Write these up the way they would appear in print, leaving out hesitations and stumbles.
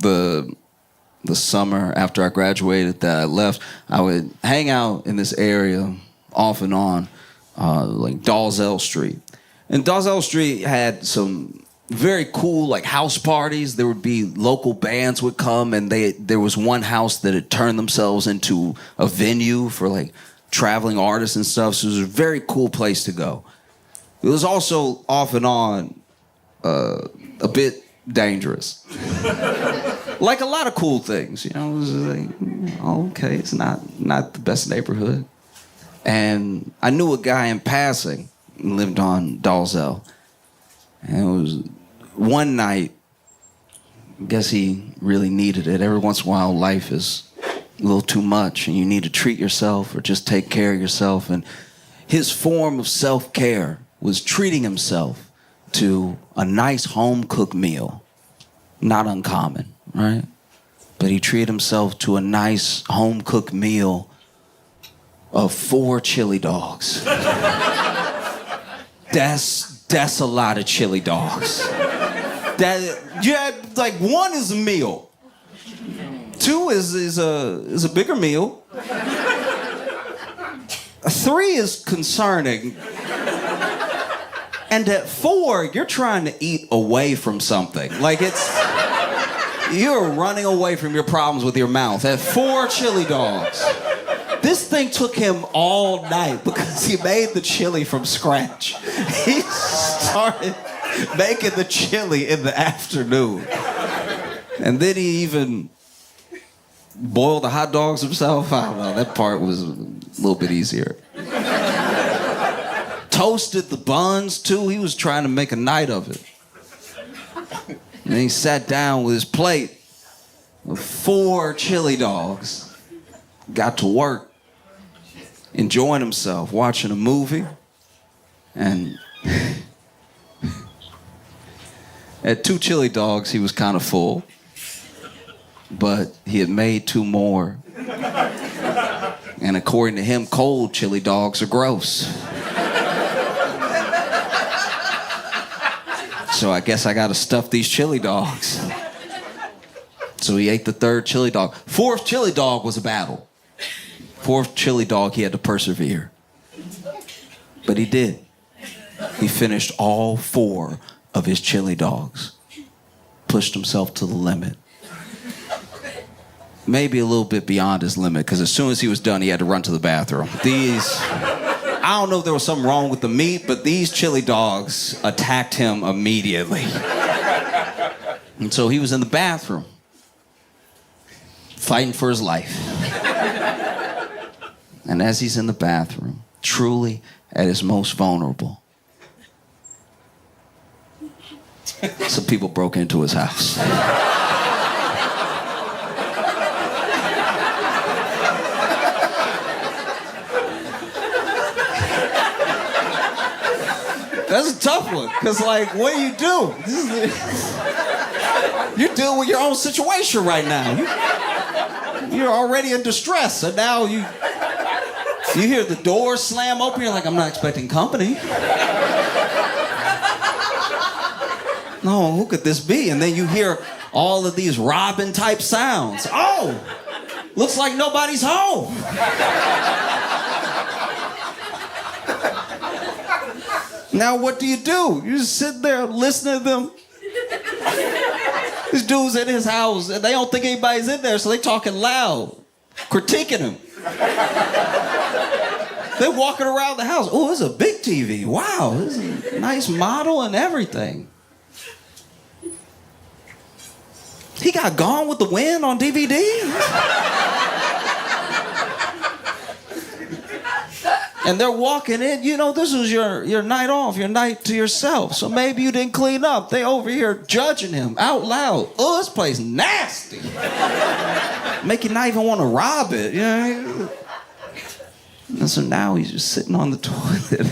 the summer after I graduated that I left, I would hang out in this area off and on, like Dalzell Street. And Dalzell Street had some very cool like house parties. There would be local bands would come, and there was one house that had turned themselves into a venue for like traveling artists and stuff. So it was a very cool place to go. It was also off and on a bit dangerous. Like a lot of cool things, it was like, okay, it's not the best neighborhood. And I knew a guy in passing, lived on Dalzell. And it was one night, I guess he really needed it. Every once in a while, life is a little too much, and you need to treat yourself or just take care of yourself. And his form of self-care was treating himself to a nice home-cooked meal. Not uncommon, right? But he treated himself to a nice home-cooked meal of 4 chili dogs. That's a lot of chili dogs. Like 1 is a meal. 2 is a bigger meal. 3 is concerning. And at 4, you're trying to eat away from something. Like you're running away from your problems with your mouth. At 4 chili dogs. This thing took him all night because he made the chili from scratch. He started making the chili in the afternoon. And then he even boiled the hot dogs himself. I don't know, that part was a little bit easier. Toasted the buns, too. He was trying to make a night of it. And he sat down with his plate of 4 chili dogs. Got to work, enjoying himself, watching a movie. And at 2 chili dogs, he was kind of full. But he had made 2 more. And according to him, cold chili dogs are gross. So I guess I gotta stuff these chili dogs. So he ate the 3rd chili dog. 4th chili dog was a battle. 4th chili dog, he had to persevere. But he did. He finished all 4 of his chili dogs. Pushed himself to the limit. Maybe a little bit beyond his limit, because as soon as he was done, he had to run to the bathroom. I don't know if there was something wrong with the meat, but these chili dogs attacked him immediately. And so he was in the bathroom, fighting for his life. And as he's in the bathroom, truly at his most vulnerable, some people broke into his house. That's a tough one, because, like, what do you do? You're dealing with your own situation right now. You're already in distress, and now you hear the door slam open, you're like, I'm not expecting company. No, who could this be? And then you hear all of these Robin-type sounds. Oh, looks like nobody's home. Now what do? You just sit there listening to them. This dude's in his house and they don't think anybody's in there, so they talking loud, critiquing him. They're walking around the house. Oh, this is a big TV. Wow, this is a nice model and everything. He got Gone with the Wind on DVD? And they're walking in, this was your night off, your night to yourself. So maybe you didn't clean up. They over here judging him out loud. Oh, this place nasty. Make you not even want to rob it. And so now he's just sitting on the toilet,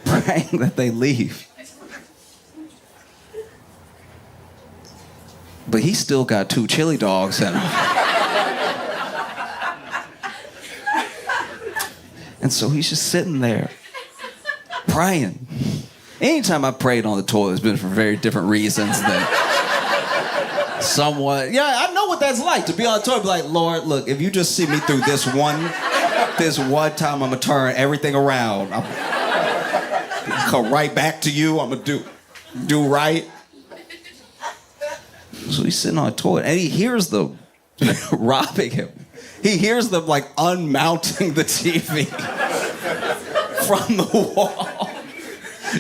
praying that they leave. But he's still got 2 chili dogs in him. And so he's just sitting there, praying. Anytime I prayed on the toilet, it's been for very different reasons Someone, yeah, I know what that's like to be on tour. Be like, Lord, look, if you just see me through this one time, I'm gonna turn everything around. I'm come right back to you. I'm gonna do right. So he's sitting on a toilet, and he hears them robbing him. He hears them like unmounting the TV from the wall.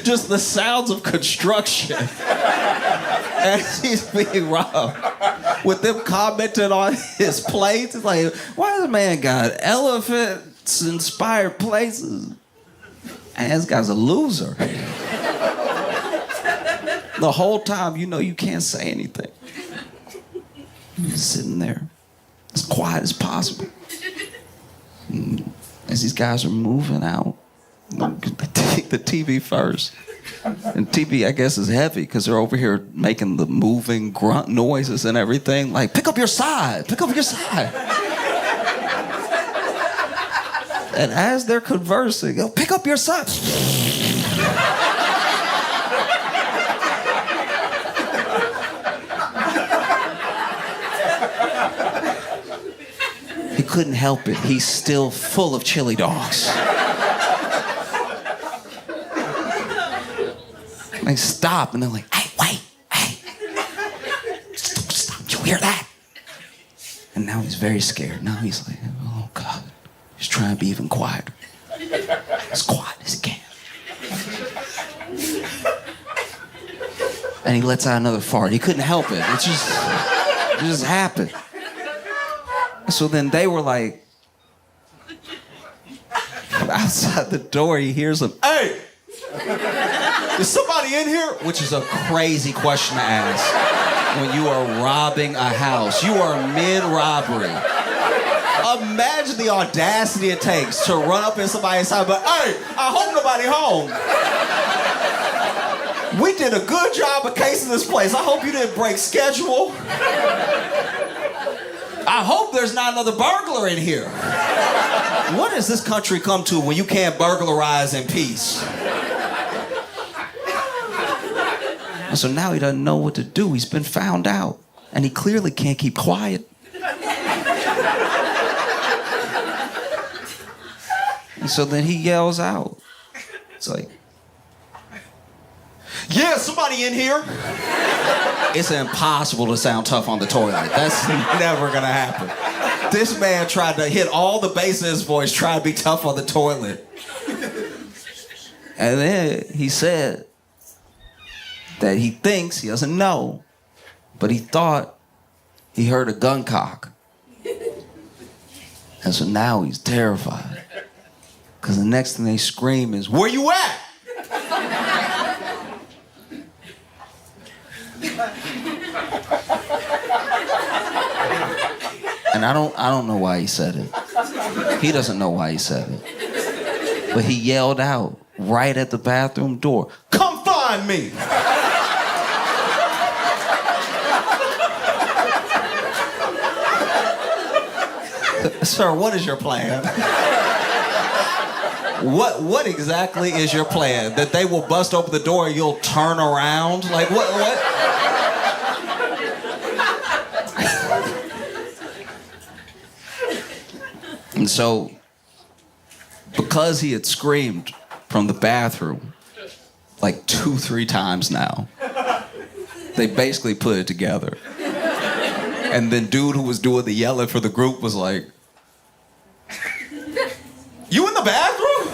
Just the sounds of construction as he's being robbed. With them commenting on his plates. It's like, why does the man got elephants-inspired places? And this guy's a loser. The whole time, you know you can't say anything. He's sitting there as quiet as possible. And as these guys are moving out, the TV first. And TV, I guess, is heavy because they're over here making the moving grunt noises and everything. Like, pick up your side, pick up your side. And as they're conversing, go, pick up your side. He couldn't help it. He's still full of chili dogs. They stop and they're like, hey, wait, hey. Stop, did you hear that? And now he's very scared. Now he's like, oh God. He's trying to be even quieter. As quiet as he can. And he lets out another fart. He couldn't help it. It just happened. So then they were like, outside the door, he hears them, hey! Is somebody in here? Which is a crazy question to ask when you are robbing a house. You are mid-robbery. Imagine the audacity it takes to run up in somebody's house, but hey, I hope nobody home. We did a good job of casing this place. I hope you didn't break schedule. I hope there's not another burglar in here. What has this country come to when you can't burglarize in peace? And so now he doesn't know what to do. He's been found out. And he clearly can't keep quiet. And so then he yells out. It's like, yeah, somebody in here. It's impossible to sound tough on the toilet. That's never gonna happen. This man tried to hit all the bass in his voice, trying to be tough on the toilet. And then he said that he thinks, he doesn't know, but he thought he heard a gun cock. And so now he's terrified. Because the next thing they scream is, where you at? And I don't know why he said it. He doesn't know why he said it. But he yelled out right at the bathroom door, come find me! Sir, what is your plan? What exactly is your plan? That they will bust open the door and you'll turn around? Like, what? And so, because he had screamed from the bathroom like 2-3 times now, they basically put it together. And then dude who was doing the yelling for the group was like, you in the bathroom?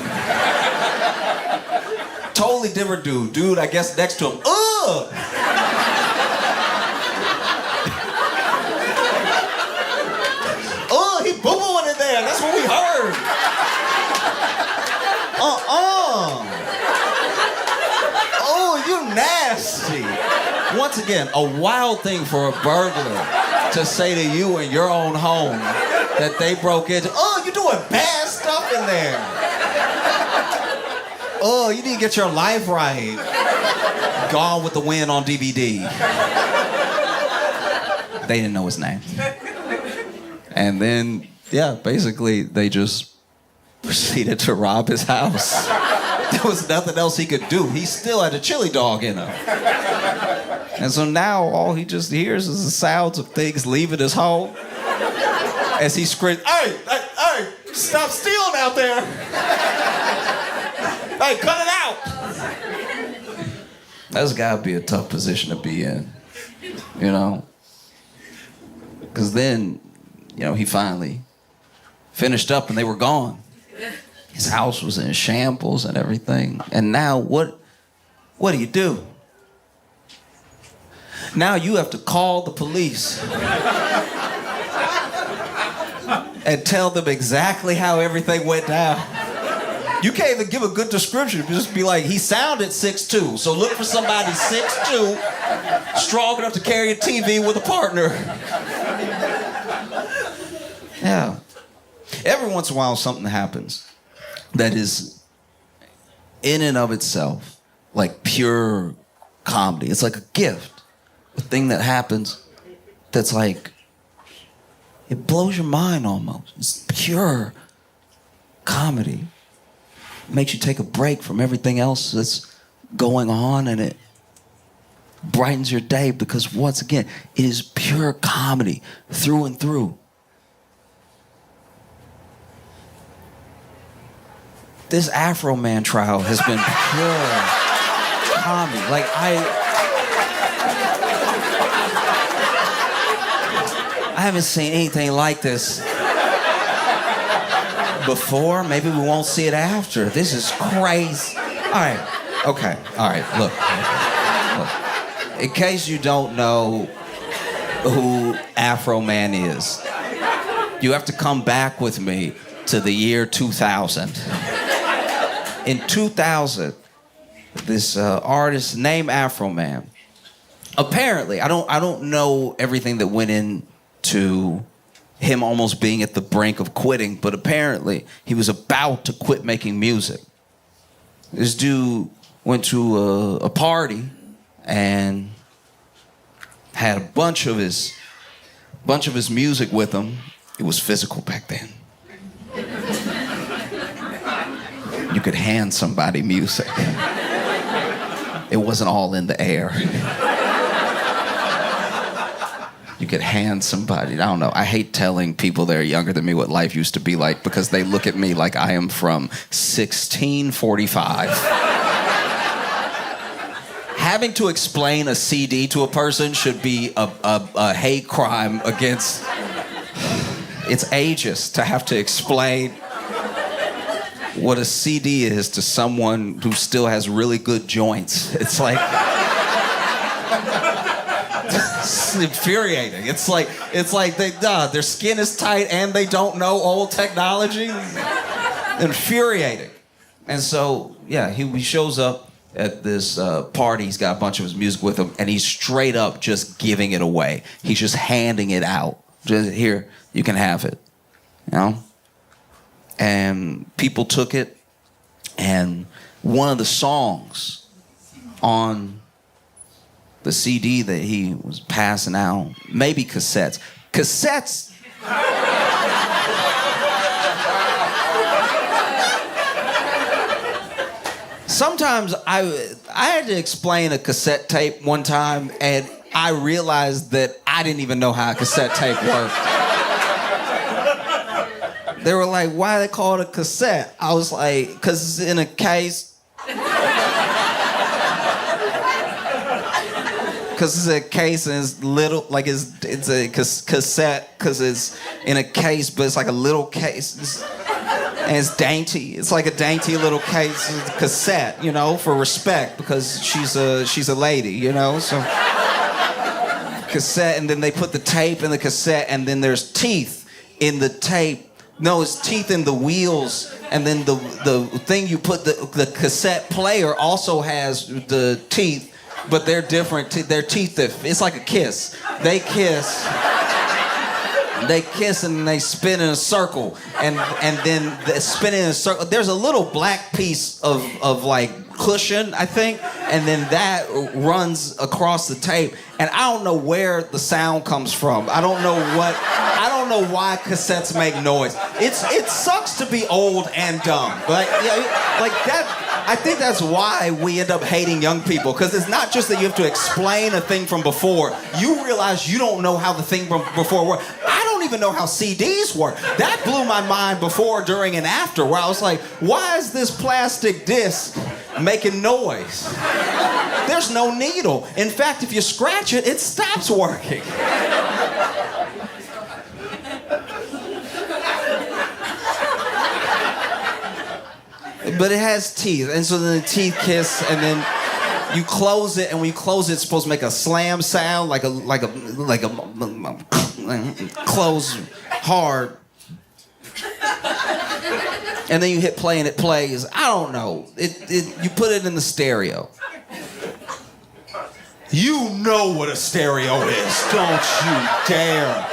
Totally different dude. Dude, I guess next to him, ugh! Oh, he boo-booing in there. That's what we heard. Oh, you nasty. Once again, a wild thing for a burglar to say to you in your own home that they broke into. Oh, you're doing bad stuff in there. Oh, you need to get your life right. Gone with the Wind on DVD. They didn't know his name. And then, yeah, basically they just proceeded to rob his house. There was nothing else he could do. He still had a chili dog in him. And so now all he just hears is the sounds of things leaving his home as he screams, hey, stop stealing out there. Hey, cut it out. That's gotta be a tough position to be in, you know? Because then, you know, he finally finished up and they were gone. His house was in shambles and everything. And now what do you do? Now you have to call the police and tell them exactly how everything went down. You can't even give a good description. Just be like, he sounded 6'2", so look for somebody 6'2", strong enough to carry a TV with a partner. Yeah. Every once in a while, something happens that is, in and of itself, like pure comedy. It's like a gift. A thing that happens that's like, it blows your mind almost. It's pure comedy. It makes you take a break from everything else that's going on, and it brightens your day because, once again, it is pure comedy through and through. This Afroman trial has been pure comedy. Like, I haven't seen anything like this before. Maybe we won't see it after. This is crazy. All right. Okay. All right. Look. In case you don't know who Afroman is, you have to come back with me to the year 2000. In 2000, this artist named Afroman, apparently, I don't know everything that went into him almost being at the brink of quitting, but apparently he was about to quit making music. This dude went to a party and had a bunch of his music with him. It was physical back then. You could hand somebody music. It wasn't all in the air. You could hand somebody, I don't know, I hate telling people that are younger than me what life used to be like because they look at me like I am from 1645. Having to explain a CD to a person should be a hate crime against... It's ageist to have to explain what a CD is to someone who still has really good joints. It's like... It's infuriating. It's like their skin is tight and they don't know old technology. Infuriating. And so, yeah, he shows up at this party. He's got a bunch of his music with him, and he's straight up just giving it away. He's just handing it out. Just, here, you can have it. You know? And people took it, and one of the songs on the CD that he was passing out, maybe cassettes. Sometimes I had to explain a cassette tape one time, and I realized that I didn't even know how a cassette tape worked. They were like, why do they call it a cassette? I was like, because it's in a case. Because it's a case and it's little, like it's a cassette because it's in a case, but it's like a little case. And it's dainty. It's like a dainty little case, cassette, you know, for respect because she's a lady, you know. So cassette, and then they put the tape in the cassette, and then there's teeth in the tape. No, it's teeth in the wheels, and then the thing you put the cassette player also has the teeth. But they're different. They're teeth. It's like a kiss. They kiss. They kiss and they spin in a circle, and then spinning in a circle. There's a little black piece of like cushion, I think, and then that runs across the tape. And I don't know where the sound comes from. I don't know why cassettes make noise. It sucks to be old and dumb. But yeah, like that. I think that's why we end up hating young people, because it's not just that you have to explain a thing from before. You realize you don't know how the thing from before worked. I don't even know how CDs work. That blew my mind before, during, and after, where I was like, why is this plastic disc making noise? There's no needle. In fact, if you scratch it, it stops working. But it has teeth, and so then the teeth kiss, and then you close it, and when you close it, it's supposed to make a slam sound, like a close hard. And then you hit play and it plays. I don't know. You put it in the stereo. You know what a stereo is, don't you dare.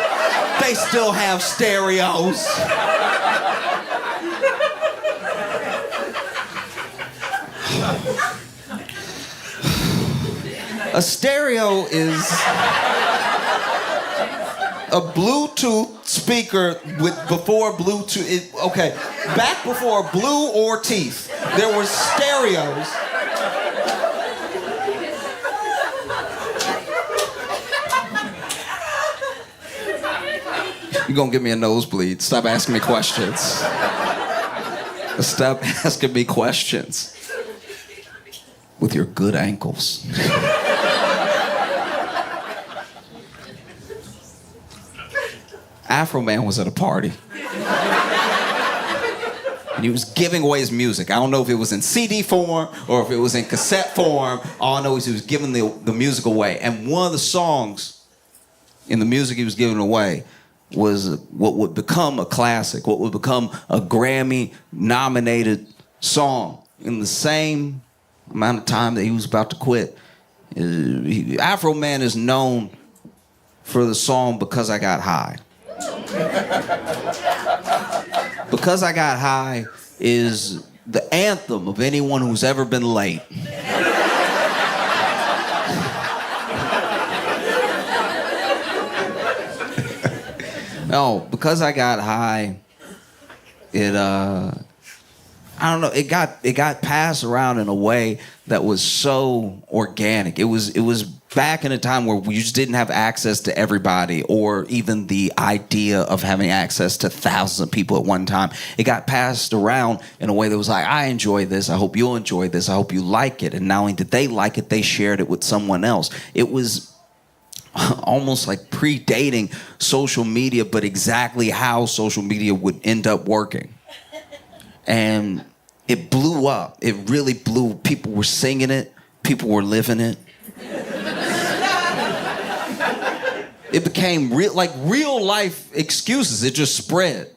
They still have stereos. A stereo is a Bluetooth speaker before Bluetooth. Okay, back before blue or teeth, there were stereos. You're gonna give me a nosebleed. Stop asking me questions. Stop asking me questions. With your good ankles. Afroman was at a party. And he was giving away his music. I don't know if it was in CD form or if it was in cassette form. All I know is he was giving the music away. And one of the songs in the music he was giving away was what would become a classic, what would become a Grammy-nominated song. In the same amount of time that he was about to quit. Afroman is known for the song Because I Got High. Because I Got High is the anthem of anyone who's ever been late. No, Because I Got High, I don't know. It got passed around in a way that was so organic. It was back in a time where we just didn't have access to everybody, or even the idea of having access to thousands of people at one time. It got passed around in a way that was like, I enjoy this. I hope you'll enjoy this. I hope you like it. And not only did they like it, they shared it with someone else. It was almost like predating social media, but exactly how social media would end up working. And it blew up. It really blew. People were singing it. People were living it. It became real life excuses. It just spread.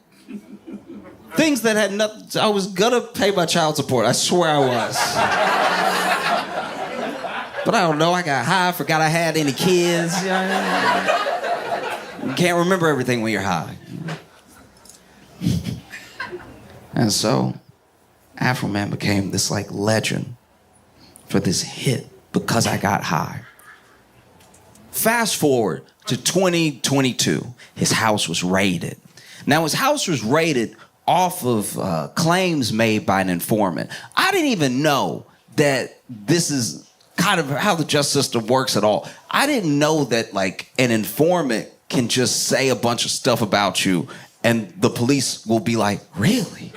Things that had nothing. I was gonna pay my child support. I swear I was. But I don't know. I got high. Forgot I had any kids. You can't remember everything when you're high. And so, Afroman became this legend for this hit, Because I Got High. Fast forward to 2022, his house was raided. Now, his house was raided off of claims made by an informant. I didn't even know that this is kind of how the justice system works at all. I didn't know that an informant can just say a bunch of stuff about you and the police will be like, really?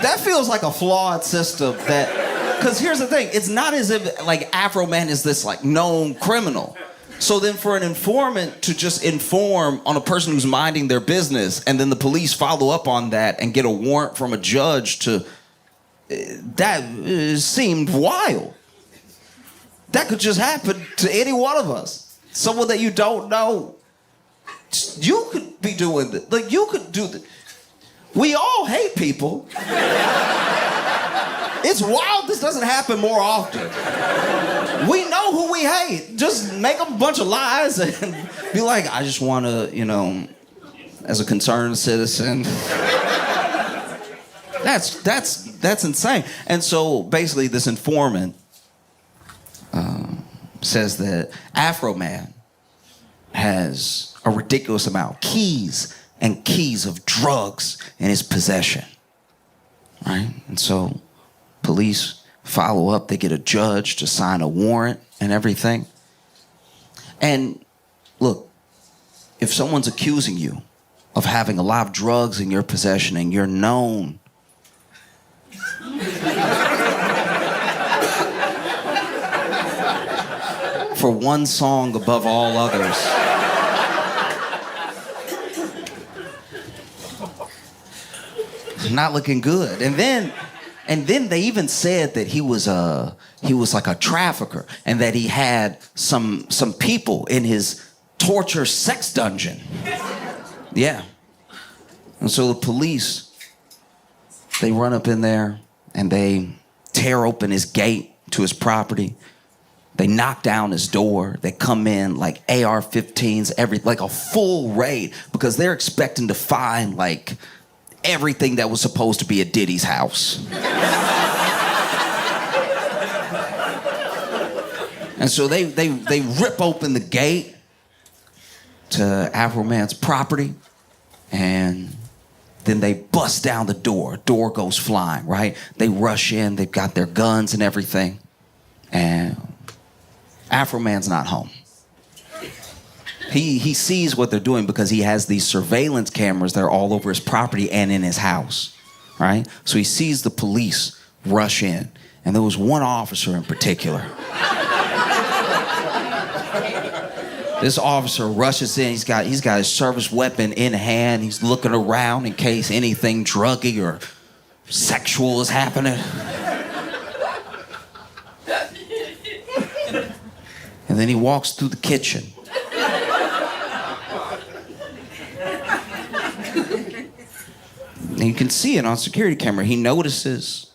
That feels like a flawed system because here's the thing, it's not as if Afroman is this known criminal. So then for an informant to just inform on a person who's minding their business and then the police follow up on that and get a warrant from a judge that seemed wild. That could just happen to any one of us. Someone that you don't know. You could be doing this. You could do this. We all hate people. It's wild this doesn't happen more often. We know who we hate. Just make up a bunch of lies and be like, I just want to, as a concerned citizen. That's insane. And so basically this informant says that Afroman has a ridiculous amount of keys and keys of drugs in his possession. Right? And so police follow up. They get a judge to sign a warrant and everything. And look, if someone's accusing you of having a lot of drugs in your possession and you're known for one song above all others, not looking good. And then they even said that he was like a trafficker and that he had some people in his torture sex dungeon. Yeah. And so the police, they run up in there and they tear open his gate to his property. They knock down his door. They come in like AR-15s, like a full raid, because they're expecting to find like everything that was supposed to be at Diddy's house. And so they rip open the gate to Afroman's property, and then they bust down the door. Door goes flying, right? They rush in. They've got their guns and everything. And Afroman's not home. He sees what they're doing because he has these surveillance cameras that are all over his property and in his house, right? So he sees the police rush in. And there was one officer in particular. This officer rushes in. He's got his service weapon in hand. He's looking around in case anything druggy or sexual is happening. And then he walks through the kitchen. And you can see it on security camera. He notices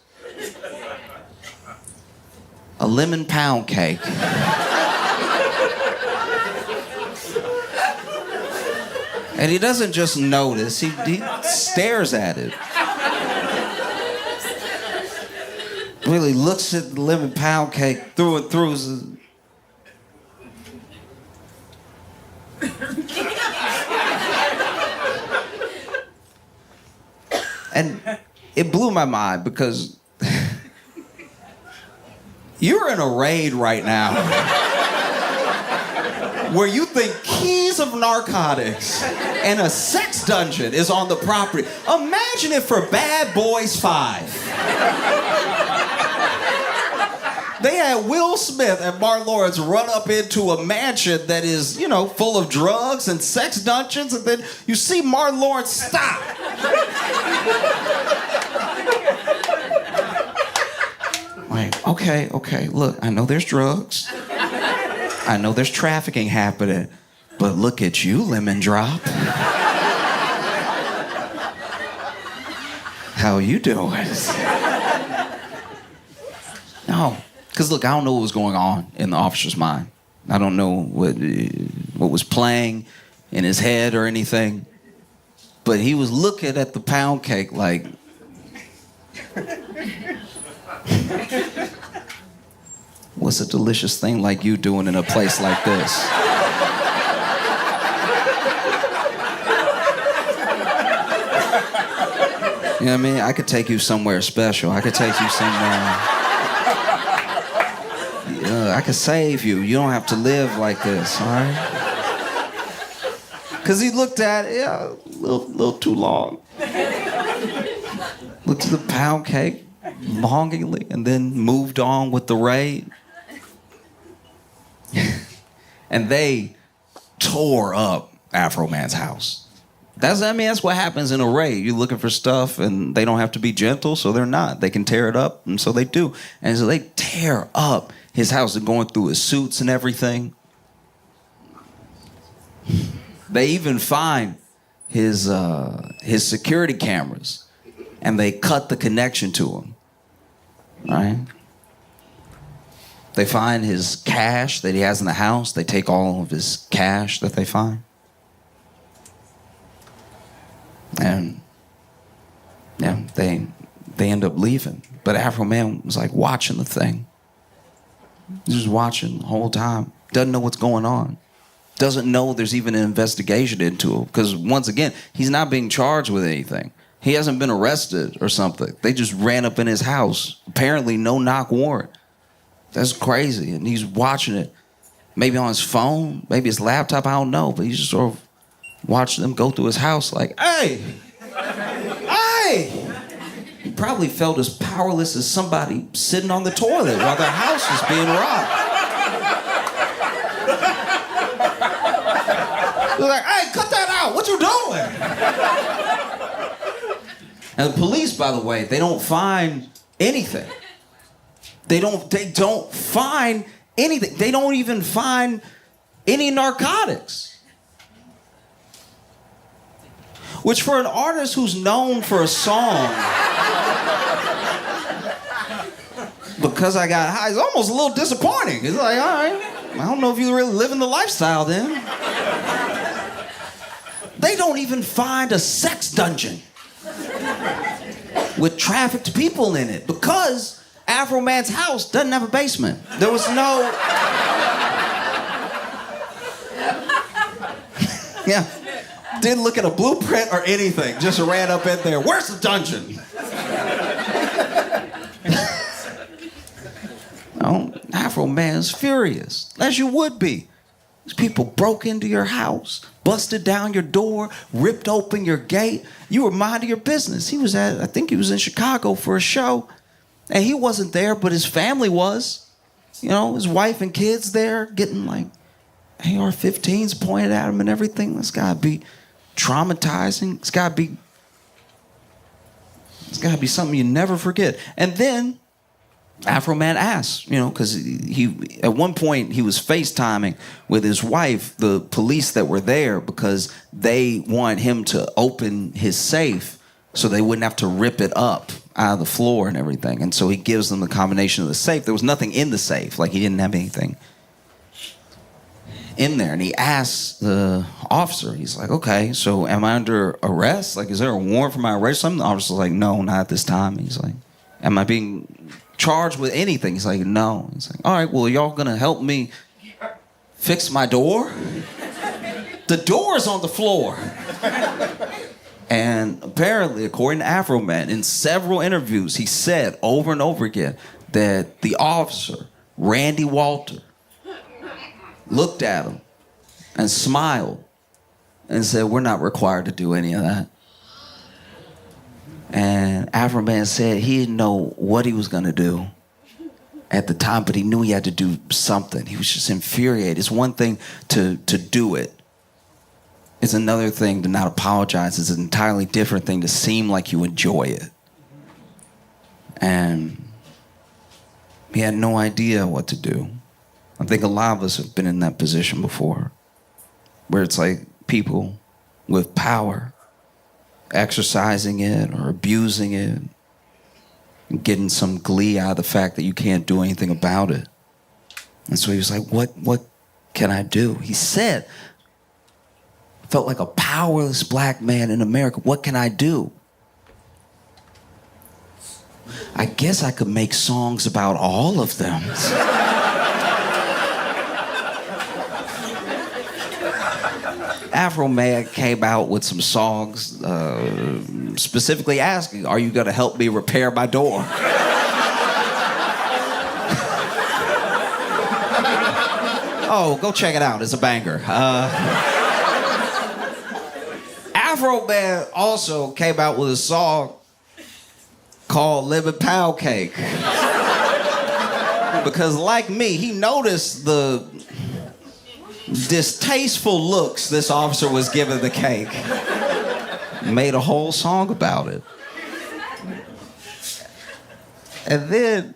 a lemon pound cake. And he doesn't just notice, he stares at it. Really looks at the lemon pound cake through and through. And it blew my mind because you're in a raid right now where you think keys of narcotics and a sex dungeon is on the property. Imagine it for Bad Boys 5. They had Will Smith and Martin Lawrence run up into a mansion that is, full of drugs and sex dungeons, and then you see Martin Lawrence stop. Like, okay, look, I know there's drugs. I know there's trafficking happening, but look at you, Lemon Drop. How you doing? No, because look, I don't know what was going on in the officer's mind. I don't know what was playing in his head or anything, but he was looking at the pound cake like, what's a delicious thing like you doing in a place like this? You know what I mean? I could take you somewhere special. I could take you somewhere. I could save you. You don't have to live like this, all right? Because he looked at it, a little too long. Looked at the pound cake longingly and then moved on with the raid. And they tore up Afroman's house. That's what happens in a raid. You're looking for stuff and they don't have to be gentle, so they're not. They can tear it up, and so they do. And so they tear up his house and going through his suits and everything. They even find his security cameras and they cut the connection to him. Right? They find his cash that he has in the house. They take all of his cash that they find. And yeah, they end up leaving. But Afroman was like watching the thing. He was watching the whole time. Doesn't know what's going on. Doesn't know there's even an investigation into him. Because once again, he's not being charged with anything. He hasn't been arrested or something. They just ran up in his house. Apparently no knock warrant. That's crazy. And he's watching it. Maybe on his phone, maybe his laptop, I don't know. But he's just sort of watching them go through his house like, hey! Hey! He probably felt as powerless as somebody sitting on the toilet while their house was being robbed. They're like, hey, cut that out. What you doing? And the police, by the way, they don't find anything. They don't find anything. They don't even find any narcotics. Which for an artist who's known for a song, Because I Got High, is almost a little disappointing. It's like, all right, I don't know if you're really living the lifestyle then. They don't even find a sex dungeon with trafficked people in it because Afroman's house doesn't have a basement. There was no... Yeah. Didn't look at a blueprint or anything. Just ran up in there. Where's the dungeon? No, Afroman's furious, as you would be. These people broke into your house, busted down your door, ripped open your gate. You were minding your business. I think he was in Chicago for a show. And he wasn't there, but his family was. You know, his wife and kids there getting like AR-15s pointed at him and everything. That's gotta be traumatizing. It's gotta be something you never forget. And then Afroman asked, you know, because he at one point he was FaceTiming with his wife, the police that were there, because they want him to open his safe so they wouldn't have to rip it up out of the floor and everything. And so he gives them the combination of the safe. There was nothing in the safe, like he didn't have anything in there. And he asks the officer, he's like, okay, so am I under arrest? Like, is there a warrant for my arrest? Something. The officer's like, no, not at this time. He's like, am I being charged with anything? He's like, no. He's like, all right, well, y'all gonna help me fix my door? The door's on the floor. And apparently, according to Afroman, in several interviews, he said over and over again that the officer, Randy Walter, looked at him and smiled and said, we're not required to do any of that. And Afroman said he didn't know what he was going to do at the time, but he knew he had to do something. He was just infuriated. It's one thing to do it. It's another thing to not apologize. It's an entirely different thing to seem like you enjoy it. And he had no idea what to do. I think a lot of us have been in that position before, where it's like people with power exercising it or abusing it, and getting some glee out of the fact that you can't do anything about it. And so he was like, what can I do? He said, I felt like a powerless black man in America. What can I do? I guess I could make songs about all of them. Afroman came out with some songs specifically asking, are you going to help me repair my door? Oh, go check it out. It's a banger. Afroman also came out with a song called Lemon Pound Cake. Because like me, he noticed the distasteful looks this officer was giving the cake. Made a whole song about it. And then,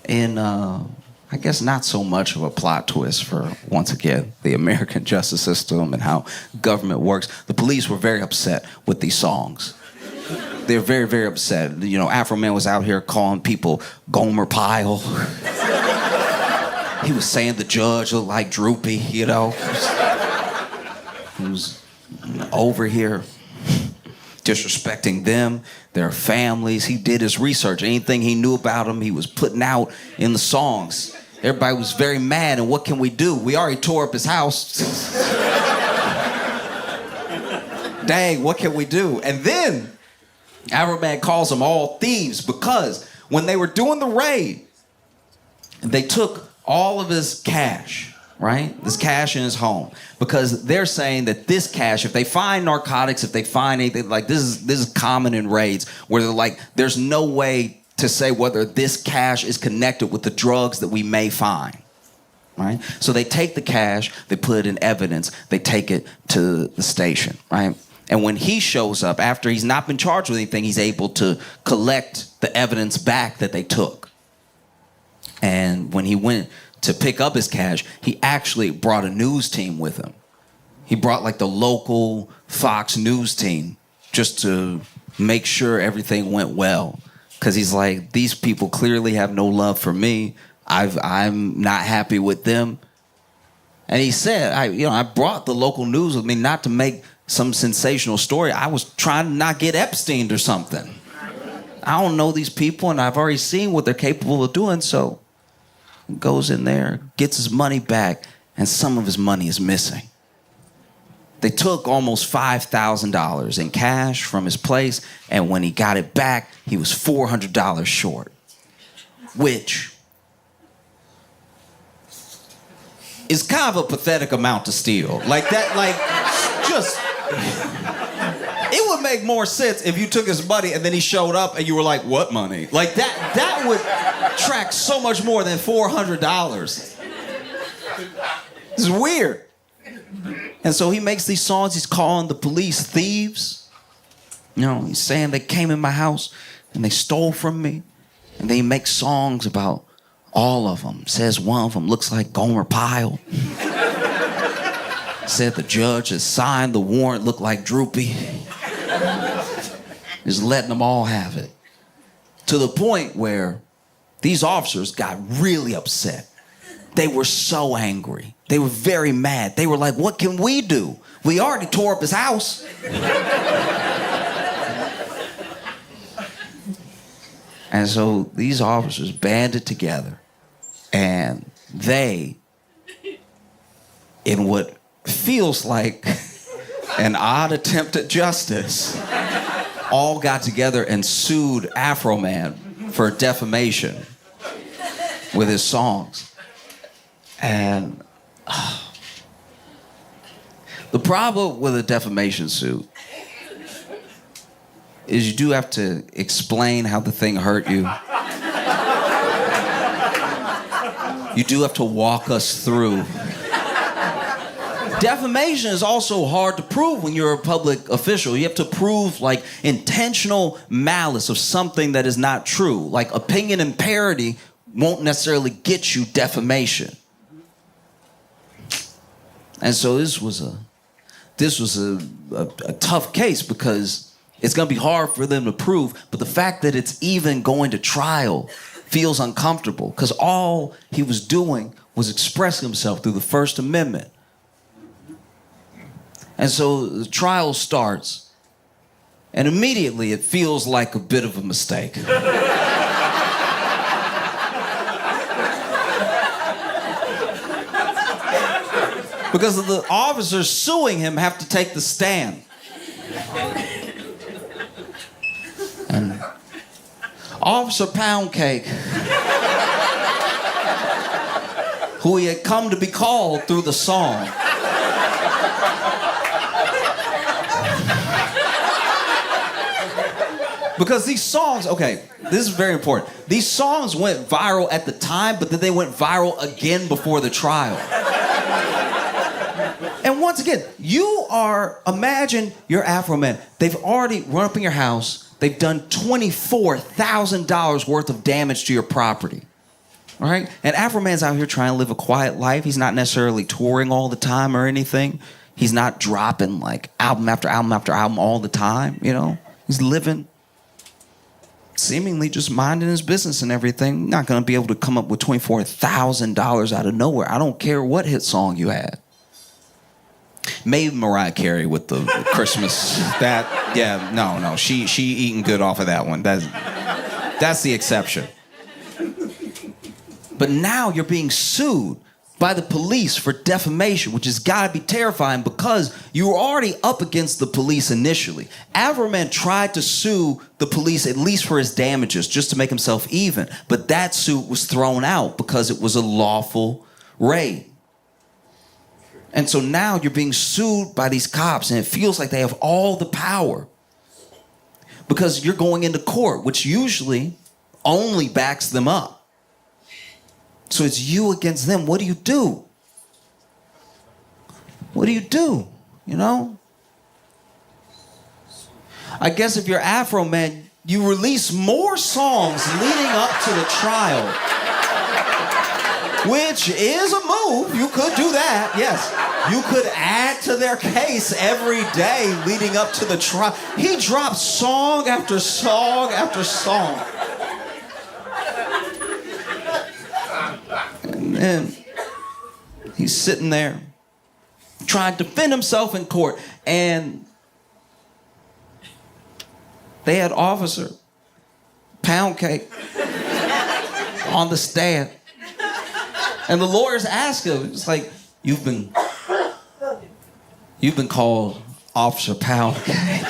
in I guess not so much of a plot twist for, once again, the American justice system and how government works, the police were very upset with these songs. They're very, very upset. You know, Afroman was out here calling people Gomer Pyle. He was saying the judge looked like Droopy, you know. He was over here disrespecting them, their families. He did his research. Anything he knew about them, he was putting out in the songs. Everybody was very mad, and what can we do? We already tore up his house. Dang, what can we do? And then Afroman calls them all thieves because when they were doing the raid, they took all of his cash, right? This cash in his home, because they're saying that this cash, if they find narcotics, if they find anything, like this is common in raids where they're like, there's no way to say whether this cash is connected with the drugs that we may find, right? So they take the cash, they put it in evidence, they take it to the station, right? And when he shows up, after he's not been charged with anything, he's able to collect the evidence back that they took. And when he went to pick up his cash, he actually brought a news team with him. He brought like the local Fox News team just to make sure everything went well. Because he's like, these people clearly have no love for me. I'm not happy with them. And he said, I brought the local news with me not to make some sensational story. I was trying to not get Epsteined or something. I don't know these people, and I've already seen what they're capable of doing, so he goes in there, gets his money back, and some of his money is missing. They took almost $5,000 in cash from his place, and when he got it back, he was $400 short, which is kind of a pathetic amount to steal. Like that, just... It would make more sense if you took his money and then he showed up and you were like, what money? Like that would track so much more than $400. This is weird. And so he makes these songs. He's calling the police thieves. You know, he's saying they came in my house and they stole from me. And then he makes songs about all of them. Says one of them looks like Gomer Pyle. Said the judge that signed the warrant looked like Droopy. Just letting them all have it. To the point where these officers got really upset. They were so angry. They were very mad. They were like, what can we do? We already tore up his house. And so these officers banded together and they, in what feels like an odd attempt at justice, all got together and sued Afroman for defamation with his songs. And the problem with a defamation suit is you do have to explain how the thing hurt you. You do have to walk us through. Defamation is also hard to prove when you're a public official. You have to prove like intentional malice of something that is not true. Like opinion and parody won't necessarily get you defamation. And so this was a tough case because it's going to be hard for them to prove, but the fact that it's even going to trial feels uncomfortable because all he was doing was expressing himself through the First Amendment. And so the trial starts, and immediately it feels like a bit of a mistake. Because the officers suing him have to take the stand. And Officer Poundcake, who he had come to be called through the song, because these songs, okay, this is very important. These songs went viral at the time, but then they went viral again before the trial. And once again, imagine you're Afroman. They've already run up in your house. They've done $24,000 worth of damage to your property. All right? And Afroman's out here trying to live a quiet life. He's not necessarily touring all the time or anything. He's not dropping like album after album after album all the time, you know? He's living seemingly just minding his business and everything. Not going to be able to come up with $24,000 out of nowhere. I don't care what hit song you had. Maybe Mariah Carey with the Christmas. No. She eating good off of that one. That's the exception. But now you're being sued by the police for defamation, which has got to be terrifying because you were already up against the police initially. Afroman tried to sue the police at least for his damages, just to make himself even. But that suit was thrown out because it was a lawful raid. And so now you're being sued by these cops, and it feels like they have all the power because you're going into court, which usually only backs them up. So it's you against them. What do you do? What do you do? You know? I guess if you're Afroman, you release more songs leading up to the trial, which is a move. You could do that, yes. You could add to their case every day leading up to the trial. He drops song after song after song. And he's sitting there trying to defend himself in court. And they had Officer Pound Cake on the stand. And the lawyers asked him, it's like, you've been called Officer Pound Cake.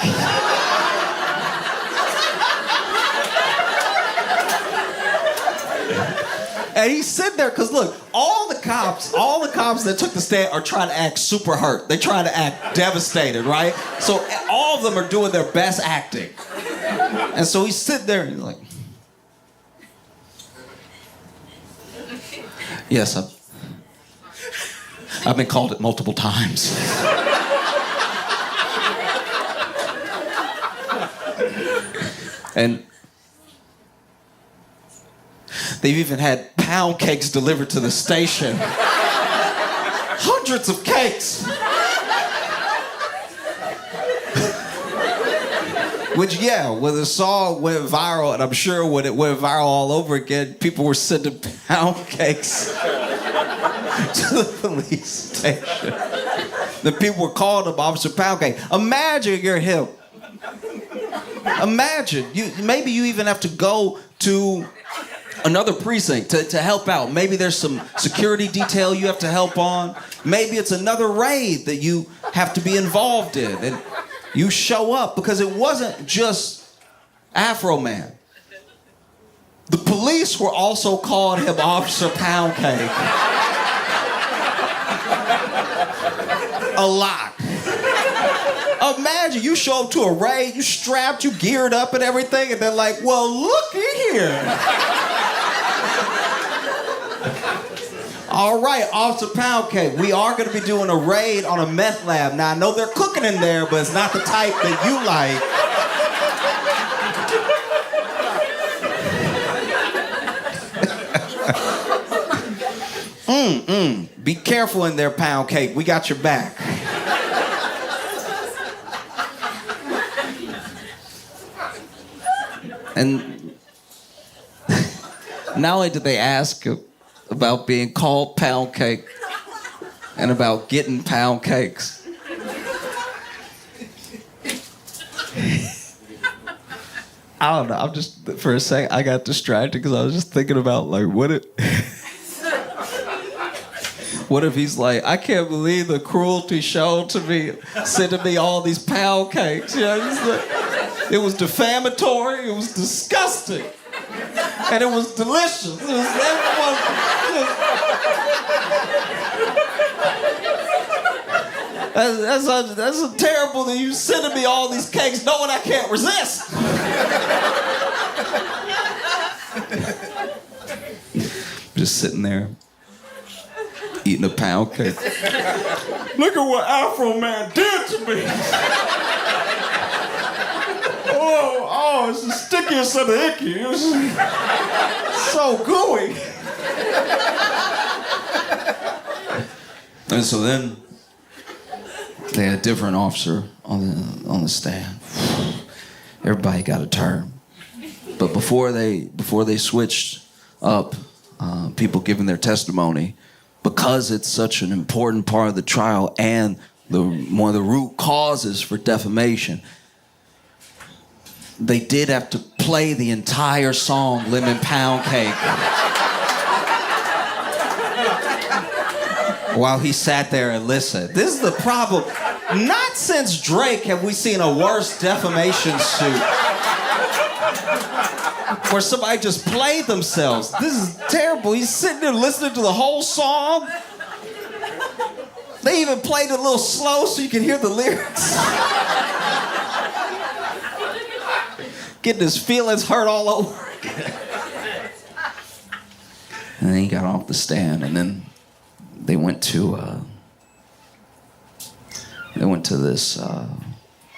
And he's sitting there, because look, all the cops that took the stand are trying to act super hurt. They're trying to act devastated, right? So all of them are doing their best acting. And so he's sitting there and he's like, yes, I've been called it multiple times. And they've even had pound cakes delivered to the station. Hundreds of cakes. Which, yeah, when the song went viral, and I'm sure when it went viral all over again, people were sending pound cakes to the police station. The people were calling him Officer Pound Cake. Imagine you're him. Imagine. Maybe you even have to go to another precinct to help out. Maybe there's some security detail you have to help on. Maybe it's another raid that you have to be involved in. And you show up because it wasn't just Afroman. The police were also calling him Officer Pound Cake. A lot. Imagine you show up to a raid, you strapped, you geared up and everything, and they're like, well, looky here. All right, Officer Pound Cake, we are going to be doing a raid on a meth lab. Now, I know they're cooking in there, but it's not the type that you like. Be careful in there, Pound Cake. We got your back. And not only did they ask about being called Pound Cake and about getting pound cakes, I don't know. I'm just, for a second, I got distracted because I was just thinking about, like, what if he's like, I can't believe the cruelty shown to me, sending me all these pound cakes. You know, it was defamatory, it was disgusting, and it was delicious. It was everyone. That's terrible that you sending me all these cakes knowing I can't resist. Just sitting there, eating a pound cake. Look at what Afroman did to me. Oh, it's the stickiest of the icky. It was so gooey. And so then they had a different officer on the stand. Everybody got a turn. But before they switched up, people giving their testimony, because it's such an important part of the trial and one of the root causes for defamation, they did have to play the entire song Lemon Pound Cake while he sat there and listened. This is the problem. Not since Drake have we seen a worse defamation suit where somebody just played themselves. This is terrible. He's sitting there listening to the whole song. They even played it a little slow so you can hear the lyrics. Getting his feelings hurt all over. And then he got off the stand, and then they went to this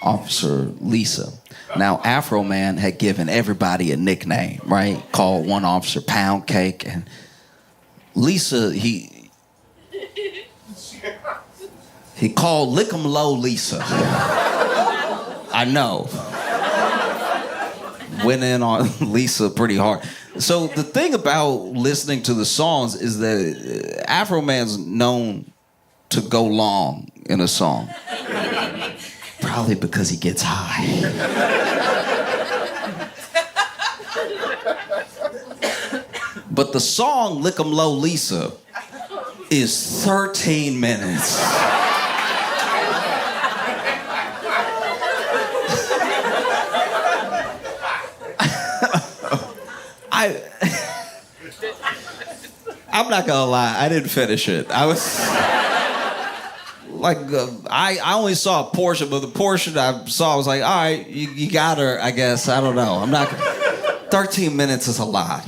Officer Lisa. Now, Afroman had given everybody a nickname, right? Called one officer Pound Cake, and Lisa, he called Lick 'em Low Lisa. I know. Went in on Lisa pretty hard. So the thing about listening to the songs is that Afroman's known to go long in a song. Probably because he gets high. But the song Lick 'em Low Lisa is 13 minutes. I'm not gonna lie, I didn't finish it. I was like, I only saw a portion, but the portion I saw, I was like, all right, you got her, I guess. I don't know. I'm not. 13 minutes is a lot.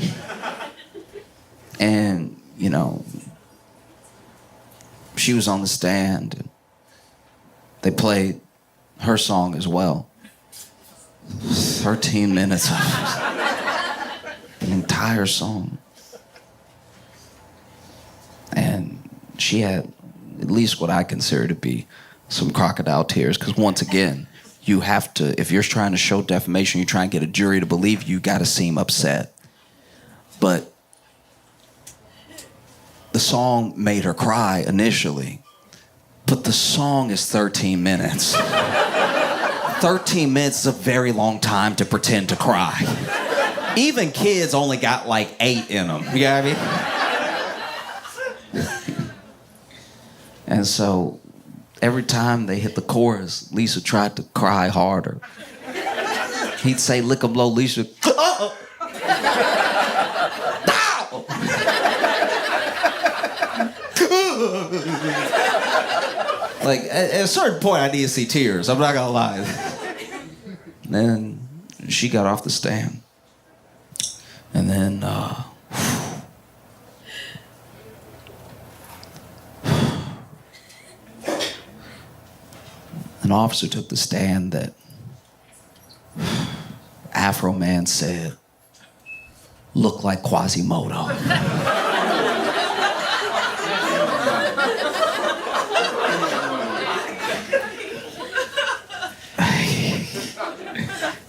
And, you know, she was on the stand. And they played her song as well. 13 minutes of the entire song. And she had at least what I consider to be some crocodile tears. Because once again, you have to, if you're trying to show defamation, you try and get a jury to believe you, got to seem upset. But the song made her cry initially. But the song is 13 minutes. 13 minutes is a very long time to pretend to cry. Even kids only got like 8 in them. You know what I mean? And so every time they hit the chorus, Lisa tried to cry harder. He'd say, lick 'em low, Lisa. Like, at a certain point, I need to see tears. I'm not gonna lie. Then she got off the stand. And then, an officer took the stand that Afroman said looked like Quasimodo.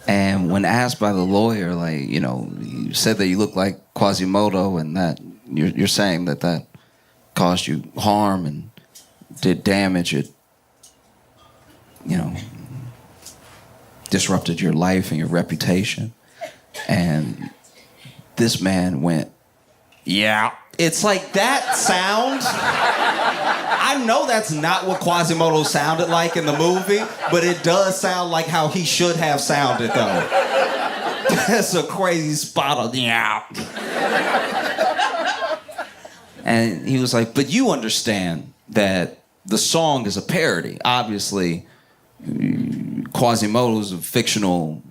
And when asked by the lawyer, like, you know, you said that you look like Quasimodo and that you're saying that that caused you harm and did damage, it, you know, disrupted your life and your reputation. And this man went, yeah. It's like that sound. I know that's not what Quasimodo sounded like in the movie, but it does sound like how he should have sounded, though. That's a crazy spot on the out. And he was like, but you understand that the song is a parody. Obviously, Quasimodo's a fictional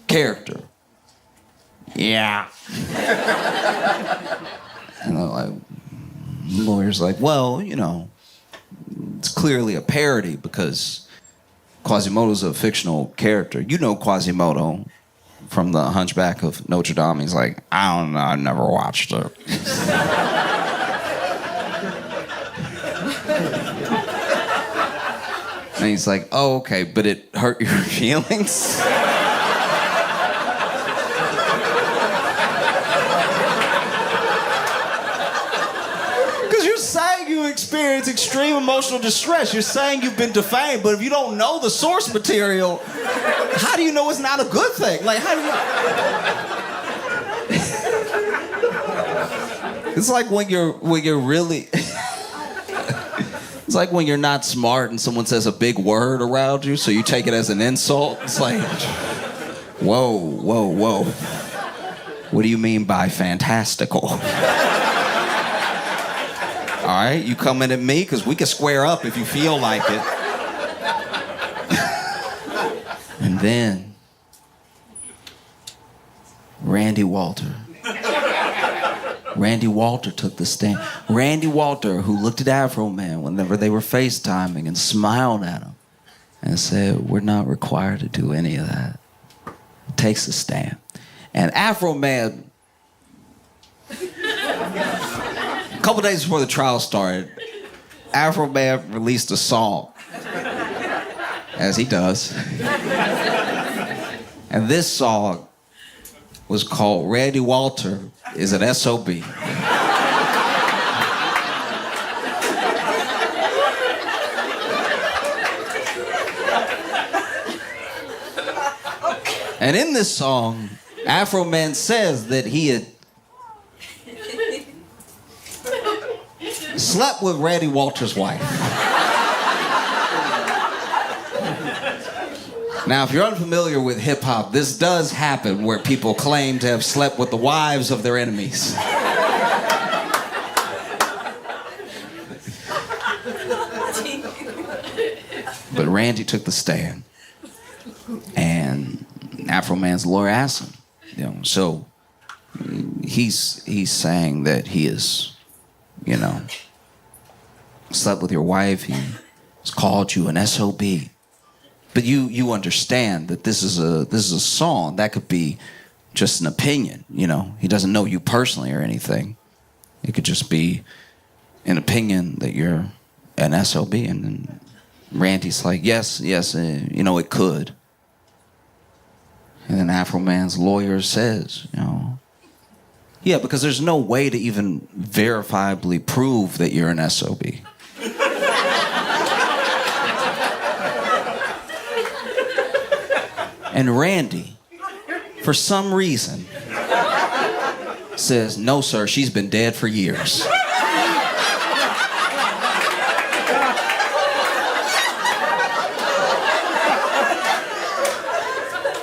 character. Yeah. And the lawyer's like, well, you know, it's clearly a parody because Quasimodo's a fictional character. You know Quasimodo from The Hunchback of Notre Dame. He's like, I don't know, I never watched it. And he's like, oh, okay, but it hurt your feelings? Experience extreme emotional distress. You're saying you've been defamed, but if you don't know the source material, how do you know it's not a good thing? Like, how do you... It's like when you're really... It's like when you're not smart and someone says a big word around you, so you take it as an insult. It's like, whoa, whoa, whoa. What do you mean by fantastical? All right, you coming at me? Because we can square up if you feel like it. And then, Randy Walter took the stand. Randy Walter, who looked at Afroman whenever they were FaceTiming and smiled at him and said, we're not required to do any of that. Takes the stand. And Afroman, a couple days before the trial started, Afroman released a song, as he does. And this song was called Randy Walter is an SOB. And in this song, Afroman says that he had slept with Randy Walter's wife. Now, if you're unfamiliar with hip-hop, this does happen where people claim to have slept with the wives of their enemies. But Randy took the stand, and Afroman's lawyer asked him, so he's saying that he is, slept with your wife, he's called you an SOB. But you understand that this is a song that could be just an opinion, He doesn't know you personally or anything. It could just be an opinion that you're an SOB. And then Randy's like, yes, it could. And then Afroman's lawyer says, yeah, because there's no way to even verifiably prove that you're an SOB. And Randy, for some reason, says, no, sir, she's been dead for years.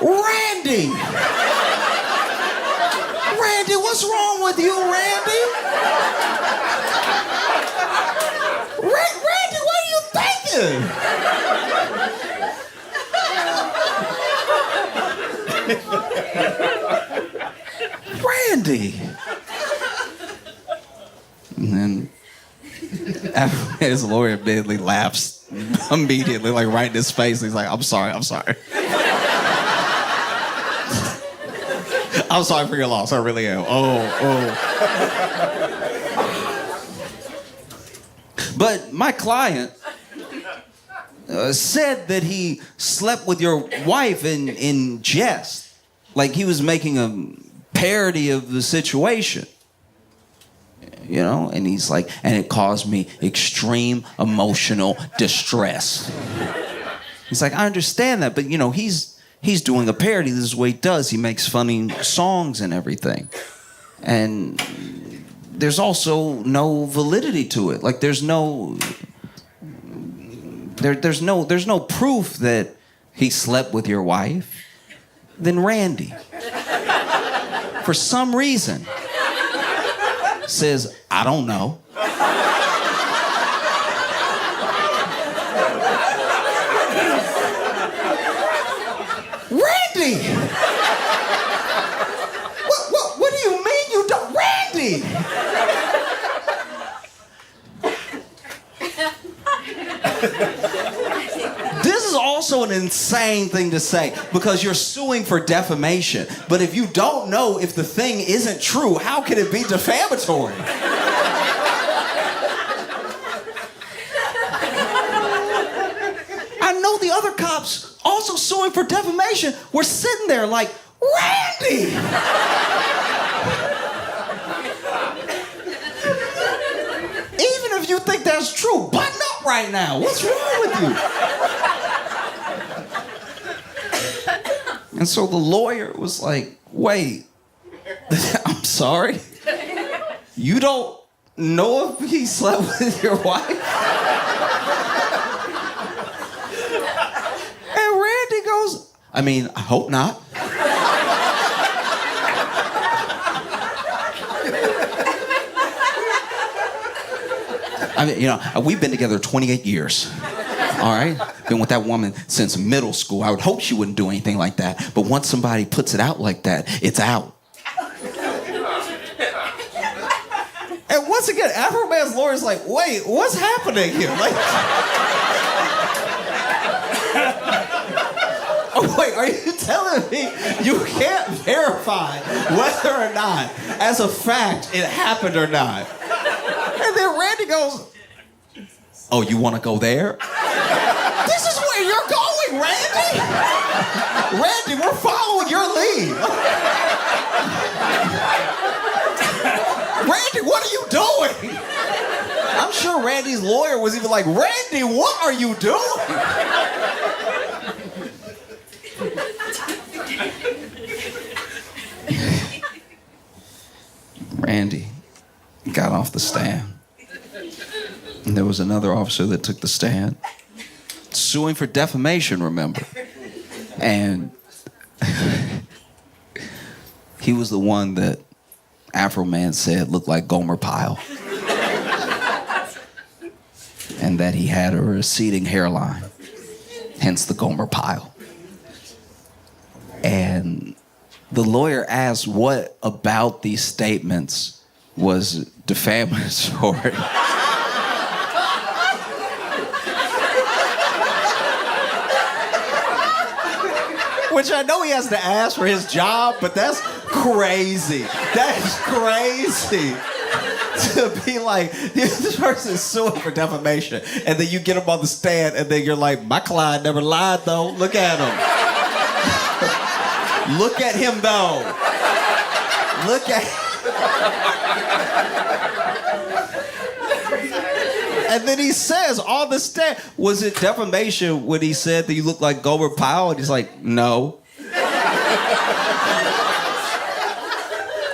Randy! Randy, what's wrong with you, Randy? Randy, what are you thinking? Randy! And then his lawyer immediately laughs immediately, like right in his face. He's like, I'm sorry. I'm sorry for your loss. I really am. Oh. But my client said that he slept with your wife in jest. Like he was making a parody of the situation. And he's like, and it caused me extreme emotional distress. He's like, I understand that, but he's doing a parody. This is what he does. He makes funny songs and everything. And there's also no validity to it. Like there's no proof that he slept with your wife. Then Randy, for some reason, says, I don't know. Randy! What do you mean you don't? Randy! This is also an insane thing to say because you're suing for defamation. But if you don't know if the thing isn't true, how can it be defamatory? I know the other cops also suing for defamation were sitting there like, Randy! Even if you think that's true, button up right now. What's wrong with you? And so the lawyer was like, wait, I'm sorry? You don't know if he slept with your wife? And Randy goes, I mean, I hope not. I mean, you know, we've been together 28 years. All right? Been with that woman since middle school. I would hope she wouldn't do anything like that. But once somebody puts it out like that, it's out. And once again, Afroman's lawyer's like, wait, what's happening here? Like, oh, wait, are you telling me you can't verify whether or not, as a fact, it happened or not? And then Randy goes, oh, you want to go there? This is where you're going, Randy! Randy, we're following your lead. Randy, what are you doing? I'm sure Randy's lawyer was even like, Randy, what are you doing? Randy got off the stand. And there was another officer that took the stand, suing for defamation, remember? And he was the one that Afroman said looked like Gomer Pyle. And that he had a receding hairline, hence the Gomer Pyle. And the lawyer asked what about these statements was defamatory. Which I know he has to ask for his job, but that's crazy. That's crazy. To be like, this person is suing for defamation, and then you get him on the stand, and then you're like, my client never lied, though. Look at him. Look at him, though. Look at And then he says on the stand, was it defamation when he said that you look like Gomer Pyle? And he's like, no.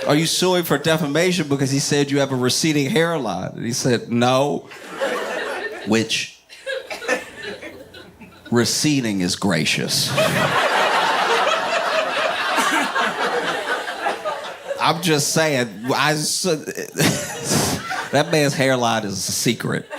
Are you suing for defamation because he said you have a receding hairline? And he said, no. Which, receding is gracious. I'm just saying, that man's hairline is a secret.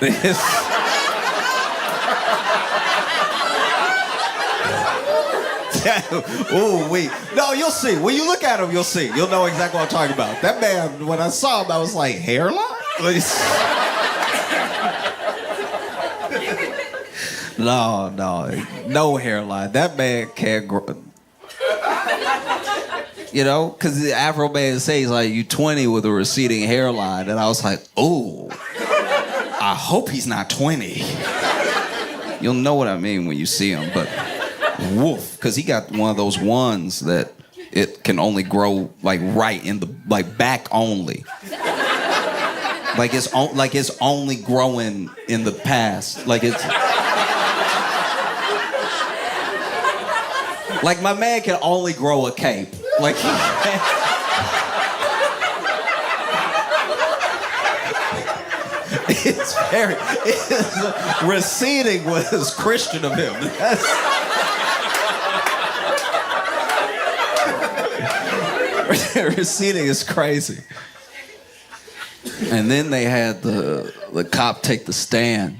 Ooh, wait. No, you'll see. When you look at him, you'll see. You'll know exactly what I'm talking about. That man, when I saw him, I was like, hairline? No hairline. That man can't grow. You know, because the Afroman says, like, you 20 with a receding hairline. And I was like, oh, I hope he's not 20. You'll know what I mean when you see him, but woof. Because he got one of those ones that it can only grow, like, right in the, like, back only. Like it's only growing in the past. Like it's... Like, my man can only grow a cape. Like, receding was Christian of him. Receding is crazy. And then they had the cop take the stand.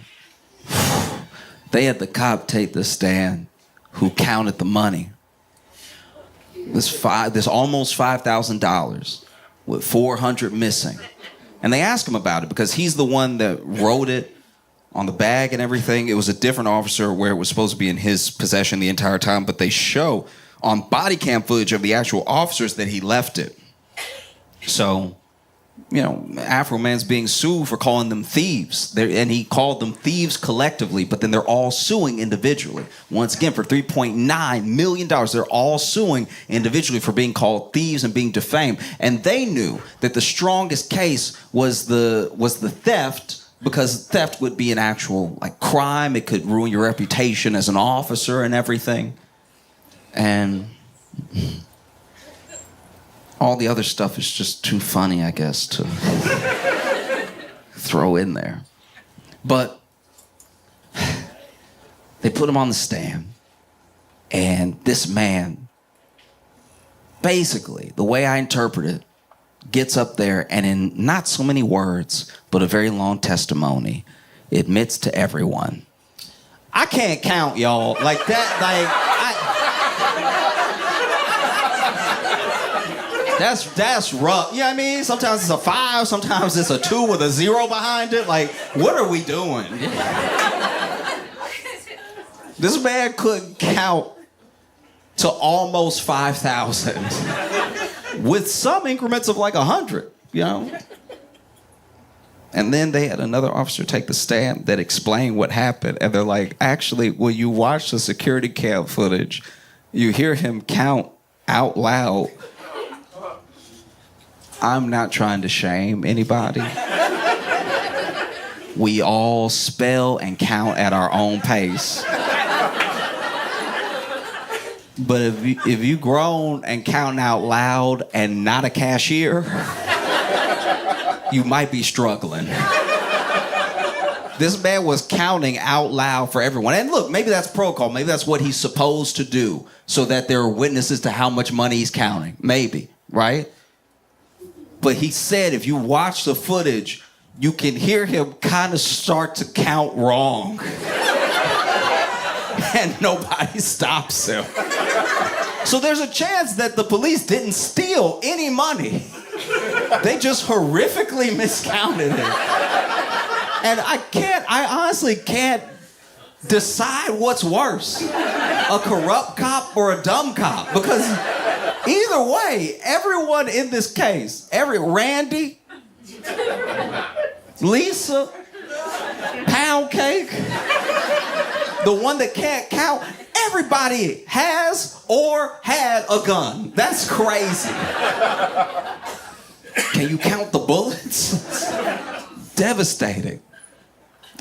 They had the cop take the stand who counted the money. This almost $5,000 with 400 missing. And they asked him about it because he's the one that wrote it on the bag and everything. It was a different officer where it was supposed to be in his possession the entire time, but they show on body cam footage of the actual officers that he left it. So, you know, Afroman's being sued for calling them thieves. And he called them thieves collectively, but then they're all suing individually. Once again, for $3.9 million, they're all suing individually for being called thieves and being defamed. And they knew that the strongest case was the theft, because theft would be an actual, like, crime. It could ruin your reputation as an officer and everything. And all the other stuff is just too funny, I guess, to throw in there. But they put him on the stand, and this man, basically, the way I interpret it, gets up there and in not so many words, but a very long testimony, admits to everyone. I can't count, y'all. Like that, that's rough. You know what I mean? Sometimes it's a 5, sometimes it's a 2 with a 0 behind it. Like, what are we doing? This man couldn't count to almost 5,000 with some increments of like 100, you know? And then they had another officer take the stand that explained what happened. And they're like, actually, when you watch the security cam footage, you hear him count out loud. I'm not trying to shame anybody. We all spell and count at our own pace. But if you grown and counting out loud and not a cashier, you might be struggling. This man was counting out loud for everyone. And look, maybe that's protocol. Maybe that's what he's supposed to do so that there are witnesses to how much money he's counting. Maybe, right? But he said if you watch the footage, you can hear him kind of start to count wrong. And nobody stops him. So there's a chance that the police didn't steal any money. They just horrifically miscounted it. And I honestly can't decide what's worse, a corrupt cop or a dumb cop, because either way, everyone in this case, Randy, Lisa, Pound Cake, the one that can't count, everybody has or had a gun. That's crazy. Can you count the bullets? Devastating.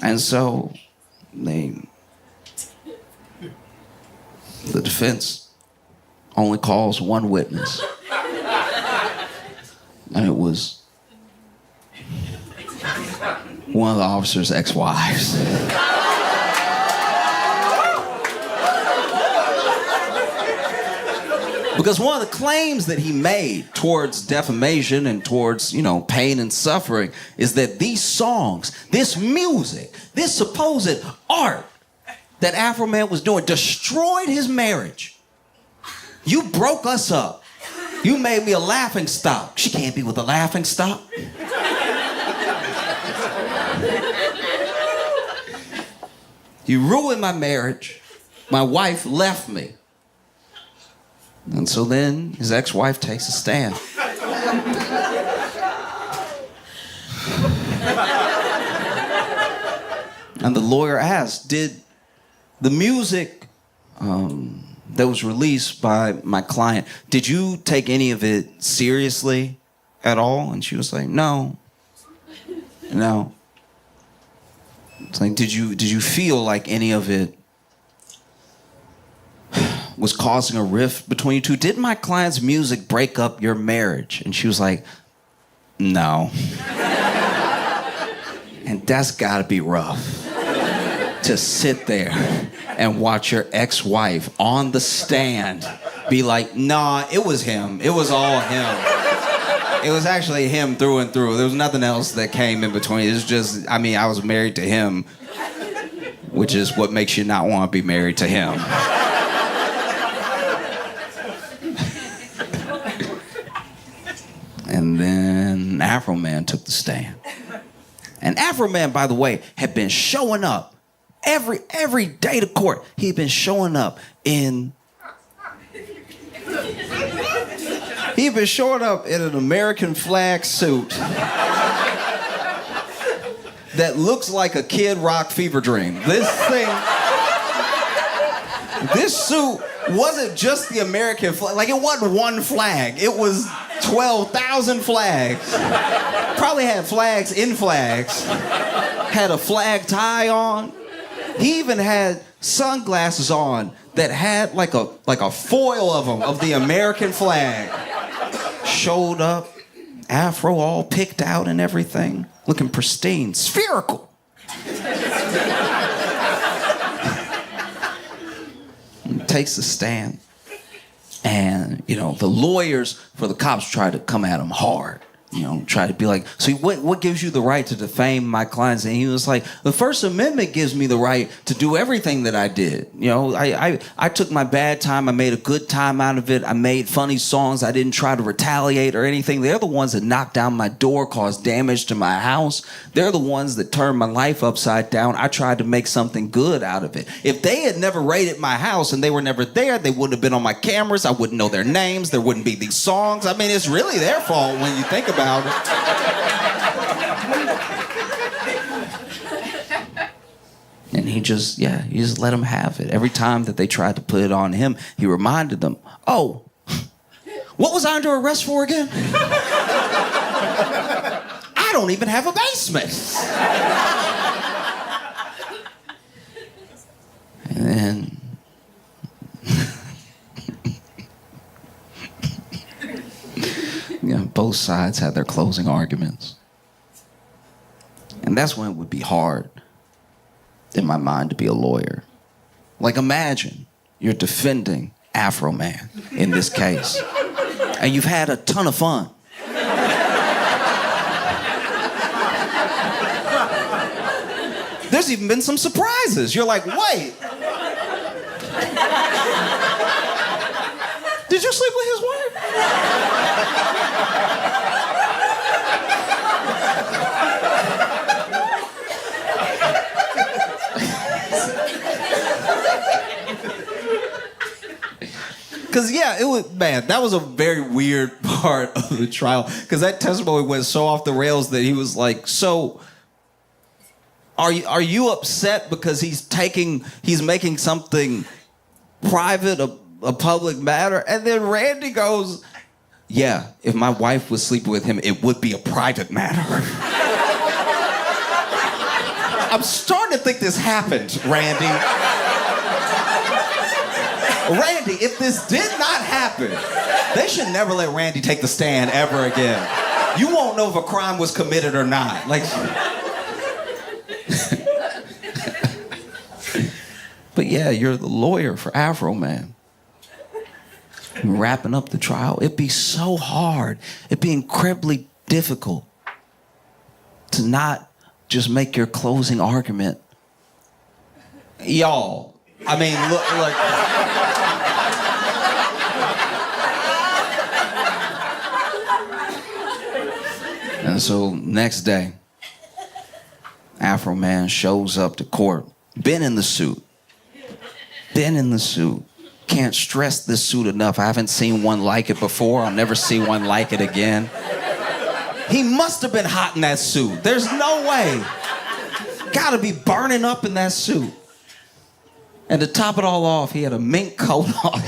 And so the defense only calls one witness. And it was one of the officer's ex-wives. Because one of the claims that he made towards defamation and towards, pain and suffering is that these songs, this music, this supposed art that Afroman was doing destroyed his marriage. You broke us up. You made me a laughing stock. She can't be with a laughing stock. You ruined my marriage. My wife left me. And so then his ex-wife takes a stand. And the lawyer asked, did the music that was released by my client, did you take any of it seriously at all? And she was like, no. It's like, did you feel like any of it was causing a rift between you two? Did my client's music break up your marriage? And she was like, no. And that's gotta be rough to sit there and watch your ex-wife on the stand be like, nah, it was him. It was all him. It was actually him through and through. There was nothing else that came in between. It was just, I was married to him, which is what makes you not want to be married to him. And then Afroman took the stand. And Afroman, by the way, had been showing up every day to court. He'd been showing up in an American flag suit that looks like a Kid Rock fever dream. This suit wasn't just the American flag. Like, it wasn't one flag. It was 12,000 flags. Probably had flags in flags. Had a flag tie on. He even had sunglasses on that had like a foil of them, of the American flag. Showed up, afro all picked out and everything. looking pristine, spherical. Takes the stand. And, the lawyers for the cops try to come at him hard. Try to be like, so what gives you the right to defame my clients? And he was like, the First Amendment gives me the right to do everything that I did. I took my bad time. I made a good time out of it. I made funny songs. I didn't try to retaliate or anything. They're the ones that knocked down my door, caused damage to my house. They're the ones that turned my life upside down. I tried to make something good out of it. If they had never raided my house and they were never there, they wouldn't have been on my cameras. I wouldn't know their names. There wouldn't be these songs. I mean, it's really their fault when you think about it. And he just let them have it. Every time that they tried to put it on him, he reminded them, oh, what was I under arrest for again? I don't even have a basement. And then both sides had their closing arguments. And that's when it would be hard, in my mind, to be a lawyer. Like, imagine you're defending Afroman in this case, and you've had a ton of fun. There's even been some surprises. You're like, wait. Did you sleep with his wife? Because, that was a very weird part of the trial. Because that testimony went so off the rails that he was like, so, are you upset because he's making something private a public matter? And then Randy goes, yeah, if my wife was sleeping with him, it would be a private matter. I'm starting to think this happened, Randy. Randy, if this did not happen, they should never let Randy take the stand ever again. You won't know if a crime was committed or not. But yeah, you're the lawyer for Afroman. Wrapping up the trial, it'd be so hard. It'd be incredibly difficult to not just make your closing argument. Y'all, I mean, look. And so next day, Afroman shows up to court, been in the suit. Can't stress this suit enough. I haven't seen one like it before. I'll never see one like it again. He must have been hot in that suit. There's no way. Gotta be burning up in that suit. And to top it all off, he had a mink coat on.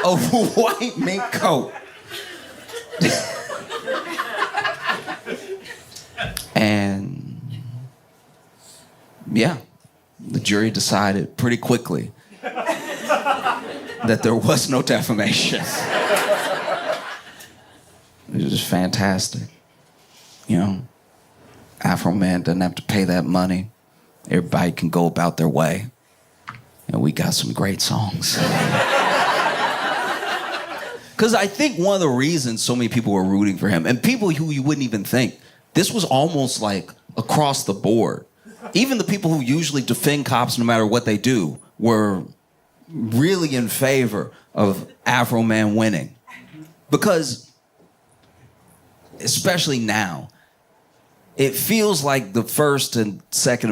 A white mink coat. And the jury decided pretty quickly that there was no defamation. It was fantastic. Afroman doesn't have to pay that money. Everybody can go about their way. And we got some great songs. Because I think one of the reasons so many people were rooting for him, and people who you wouldn't even think, this was almost like across the board. Even the people who usually defend cops no matter what they do were really in favor of Afroman winning. Because, especially now, it feels like the First and Second